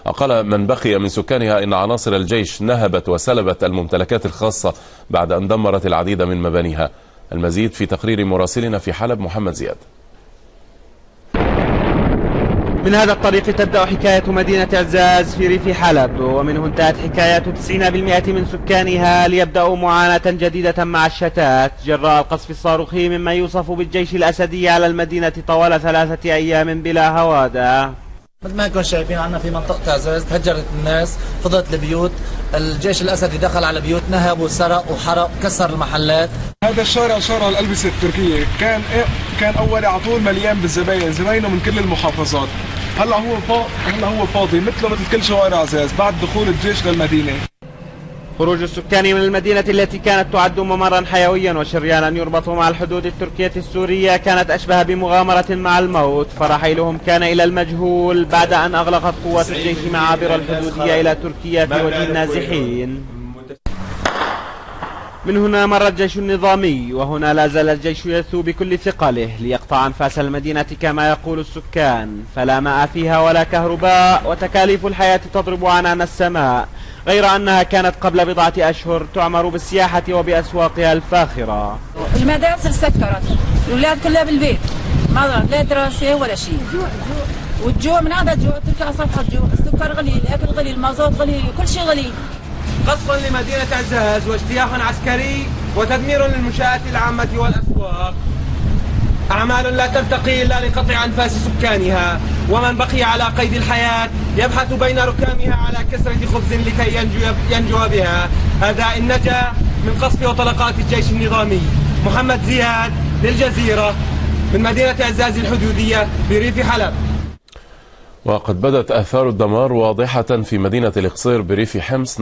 وقال من بقي من سكانها إن عناصر الجيش نهبت وسلبت الممتلكات الخاصة بعد أن دمرت العديد من مبانيها. المزيد في تقرير مراسلنا في حلب محمد زياد. من هذا الطريق تبدأ حكاية مدينة عزاز في ريف حلب، ومنه انتهت حكاية 90% من سكانها ليبدأوا معاناة جديدة مع الشتات جراء القصف الصاروخي مما يوصف بالجيش الأسدي على المدينة طوال 3 أيام بلا هوادة. مثل ما انكم شايفين عندنا في منطقة عزاز تهجرت الناس، فضلت البيوت، الجيش الأسدي دخل على بيوت، نهب وسرق وحرق وكسر المحلات. هذا الشارع شارع الألبسة التركية كان أول على طول مليان بالزباين، زباينه من كل المحافظات. هلا هو فاضي مثله مثل كل شوارع عزاز بعد دخول الجيش للمدينة. خروج السكان من المدينة التي كانت تعد ممرا حيويا وشريانا يربط مع الحدود التركية السورية كانت أشبه بمغامرة مع الموت، فرحيلهم كان إلى المجهول بعد أن أغلقت قوات الجيش معابر الحدودية إلى تركيا في وجه النازحين. من هنا مر الجيش النظامي، وهنا لا زال الجيش يثو بكل ثقله ليقطع أنفاس المدينة كما يقول السكان، فلا ماء فيها ولا كهرباء، وتكاليف الحياة تضرب عنان السماء، غير أنها كانت قبل بضعة أشهر تعمر بالسياحة وبأسواقها الفاخرة. المدارس سكرت، الأولاد كلها بالبيت، ما لا دراسة ولا شيء، والجوع من هذا الجوع تركيا صفحة جوع، السكر غلي، الأكل غلي، المازوت غلي، كل شيء غلي. قصف لمدينة عزاز واجتياح عسكري وتدمير للمنشآت العامة والأسواق، أعمال لا ترتقي إلا لقطع أنفاس سكانها، ومن بقي على قيد الحياة يبحث بين ركامها على كسرة خبز لكي ينجو بها، هذا إن نجا من قصف وطلقات الجيش النظامي. محمد زياد للجزيرة من مدينة عزاز الحدودية بريف حلب. وقد بدت آثار الدمار واضحة في مدينة القصير بريف حمص.